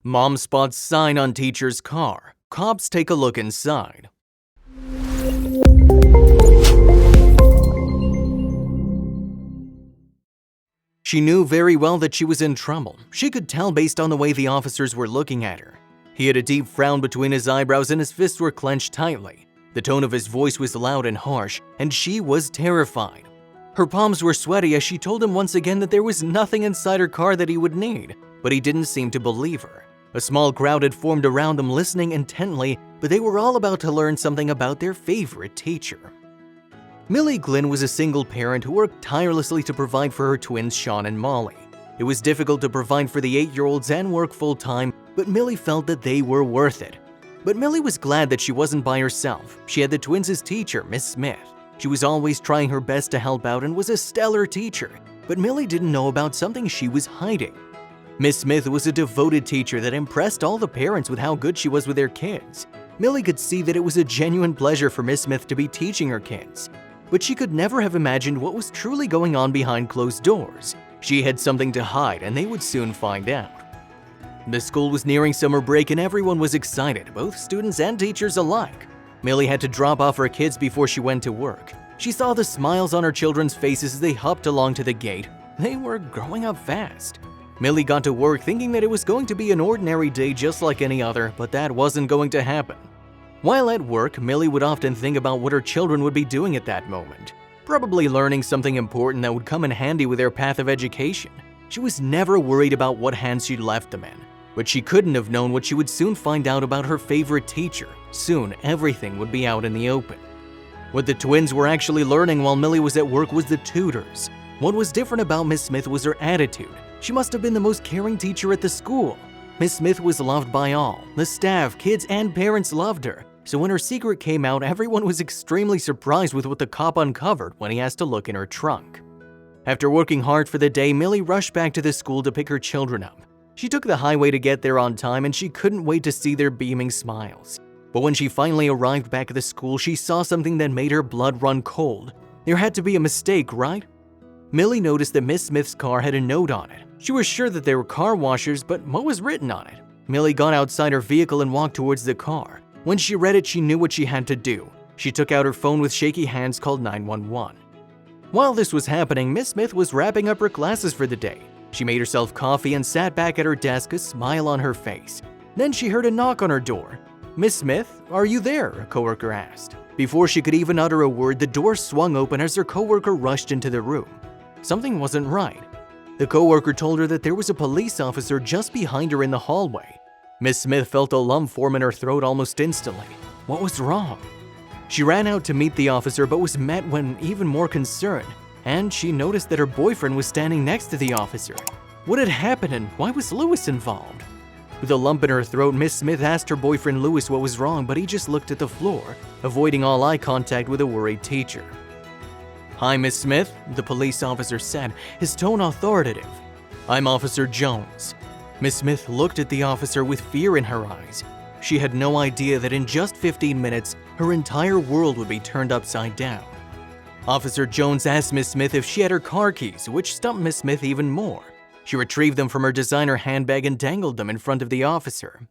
Mom spots sign on teacher's car. Cops take a look inside. She knew very well that she was in trouble. She could tell based on the way the officers were looking at her. He had a deep frown between his eyebrows and his fists were clenched tightly. The tone of his voice was loud and harsh, and she was terrified. Her palms were sweaty as she told him once again that there was nothing inside her car that he would need, but he didn't seem to believe her. A small crowd had formed around them listening intently, but they were all about to learn something about their favorite teacher. Millie Glynn was a single parent who worked tirelessly to provide for her twins Sean and Molly. It was difficult to provide for the 8-year-olds and work full-time, but Millie felt that they were worth it. But Millie was glad that she wasn't by herself. She had the twins' teacher, Miss Smith. She was always trying her best to help out and was a stellar teacher, but Millie didn't know about something she was hiding. Miss Smith was a devoted teacher that impressed all the parents with how good she was with their kids. Millie could see that it was a genuine pleasure for Miss Smith to be teaching her kids, but she could never have imagined what was truly going on behind closed doors. She had something to hide, and they would soon find out. The school was nearing summer break and everyone was excited, both students and teachers alike. Millie had to drop off her kids before she went to work. She saw the smiles on her children's faces as they hopped along to the gate. They were growing up fast. Millie got to work thinking that it was going to be an ordinary day just like any other, but that wasn't going to happen. While at work, Millie would often think about what her children would be doing at that moment. Probably learning something important that would come in handy with their path of education. She was never worried about what hands she'd left them in, but she couldn't have known what she would soon find out about her favorite teacher. Soon, everything would be out in the open. What the twins were actually learning while Millie was at work was the tutors. What was different about Miss Smith was her attitude. She must have been the most caring teacher at the school. Miss Smith was loved by all. The staff, kids, and parents loved her. So when her secret came out, everyone was extremely surprised with what the cop uncovered when he asked to look in her trunk. After working hard for the day, Millie rushed back to the school to pick her children up. She took the highway to get there on time and she couldn't wait to see their beaming smiles. But when she finally arrived back at the school, she saw something that made her blood run cold. There had to be a mistake, right? Millie noticed that Miss Smith's car had a note on it. She was sure that they were car washers, but what was written on it? Millie got outside her vehicle and walked towards the car. When she read it, she knew what she had to do. She took out her phone with shaky hands, called 911. While this was happening, Miss Smith was wrapping up her classes for the day. She made herself coffee and sat back at her desk, a smile on her face. Then she heard a knock on her door. "Miss Smith, are you there?" a coworker asked. Before she could even utter a word, the door swung open as her coworker rushed into the room. Something wasn't right. The coworker told her that there was a police officer just behind her in the hallway. Miss Smith felt a lump form in her throat almost instantly. What was wrong? She ran out to meet the officer but was met with even more concern, and she noticed that her boyfriend was standing next to the officer. What had happened and why was Lewis involved? With a lump in her throat, Miss Smith asked her boyfriend Lewis what was wrong, but he just looked at the floor, avoiding all eye contact with a worried teacher. "Hi, Miss Smith," the police officer said, his tone authoritative. "I'm Officer Jones." Miss Smith looked at the officer with fear in her eyes. She had no idea that in just 15 minutes, her entire world would be turned upside down. Officer Jones asked Miss Smith if she had her car keys, which stumped Miss Smith even more. She retrieved them from her designer handbag and dangled them in front of the officer.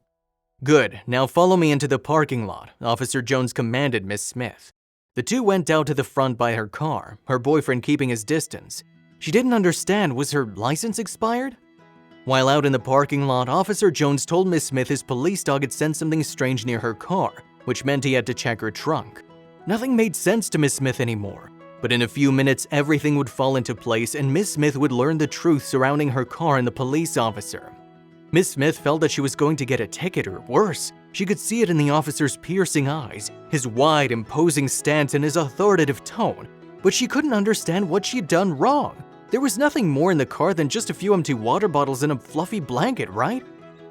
"Good, now follow me into the parking lot," Officer Jones commanded Miss Smith. The two went out to the front by her car, her boyfriend keeping his distance. She didn't understand, was her license expired? While out in the parking lot, Officer Jones told Miss Smith his police dog had sensed something strange near her car, which meant he had to check her trunk. Nothing made sense to Miss Smith anymore, but in a few minutes everything would fall into place and Miss Smith would learn the truth surrounding her car and the police officer. Miss Smith felt that she was going to get a ticket or worse. She could see it in the officer's piercing eyes, his wide, imposing stance and his authoritative tone, but she couldn't understand what she'd done wrong. There was nothing more in the car than just a few empty water bottles and a fluffy blanket, right?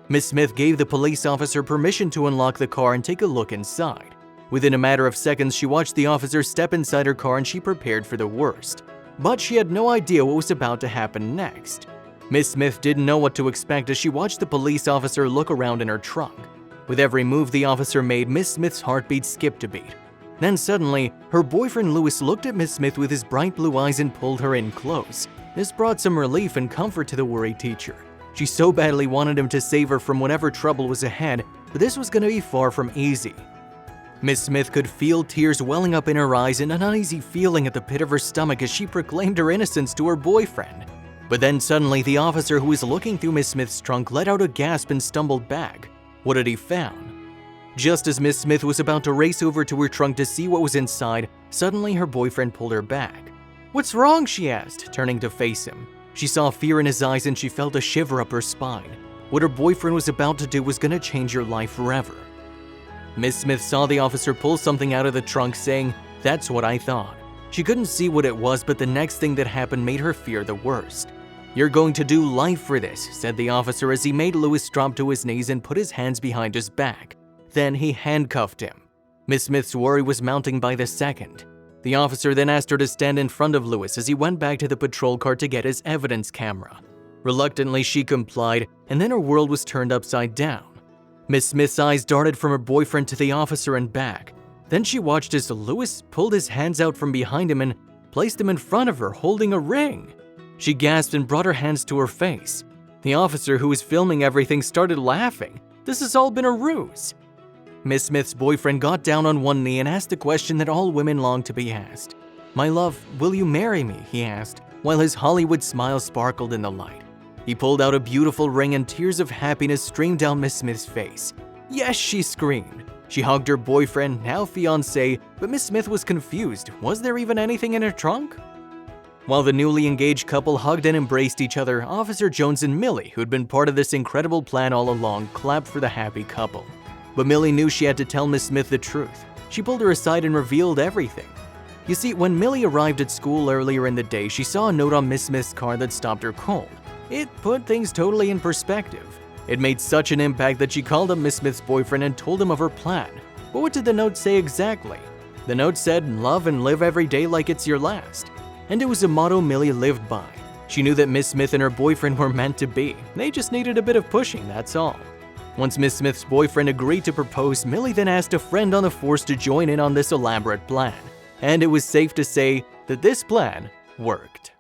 Miss Smith gave the police officer permission to unlock the car and take a look inside. Within a matter of seconds, she watched the officer step inside her car and she prepared for the worst. But she had no idea what was about to happen next. Miss Smith didn't know what to expect as she watched the police officer look around in her trunk. With every move the officer made, Miss Smith's heartbeat skipped a beat. Then suddenly, her boyfriend Lewis looked at Miss Smith with his bright blue eyes and pulled her in close. This brought some relief and comfort to the worried teacher. She so badly wanted him to save her from whatever trouble was ahead, but this was going to be far from easy. Miss Smith could feel tears welling up in her eyes and an uneasy feeling at the pit of her stomach as she proclaimed her innocence to her boyfriend. But then suddenly the officer who was looking through Miss Smith's trunk let out a gasp and stumbled back. What had he found? Just as Miss Smith was about to race over to her trunk to see what was inside, suddenly her boyfriend pulled her back. "What's wrong?" she asked, turning to face him. She saw fear in his eyes and she felt a shiver up her spine. What her boyfriend was about to do was going to change her life forever. Miss Smith saw the officer pull something out of the trunk, saying, "That's what I thought." She couldn't see what it was, but the next thing that happened made her fear the worst. "You're going to do life for this," said the officer as he made Lewis drop to his knees and put his hands behind his back. Then he handcuffed him. Miss Smith's worry was mounting by the second. The officer then asked her to stand in front of Lewis as he went back to the patrol car to get his evidence camera. Reluctantly, she complied, and then her world was turned upside down. Miss Smith's eyes darted from her boyfriend to the officer and back. Then she watched as Lewis pulled his hands out from behind him and placed them in front of her, holding a ring. She gasped and brought her hands to her face. The officer who was filming everything started laughing. This has all been a ruse. Miss Smith's boyfriend got down on one knee and asked a question that all women long to be asked. "My love, will you marry me?" he asked, while his Hollywood smile sparkled in the light. He pulled out a beautiful ring and tears of happiness streamed down Miss Smith's face. "Yes," she screamed. She hugged her boyfriend, now fiancé, but Miss Smith was confused. Was there even anything in her trunk? While the newly engaged couple hugged and embraced each other, Officer Jones and Millie, who'd been part of this incredible plan all along, clapped for the happy couple. But Millie knew she had to tell Miss Smith the truth. She pulled her aside and revealed everything. You see, when Millie arrived at school earlier in the day, she saw a note on Miss Smith's car that stopped her cold. It put things totally in perspective. It made such an impact that she called up Miss Smith's boyfriend and told him of her plan. But what did the note say exactly? The note said, "Love and live every day like it's your last." And it was a motto Millie lived by. She knew that Miss Smith and her boyfriend were meant to be. They just needed a bit of pushing, that's all. Once Miss Smith's boyfriend agreed to propose, Millie then asked a friend on the force to join in on this elaborate plan. And it was safe to say that this plan worked.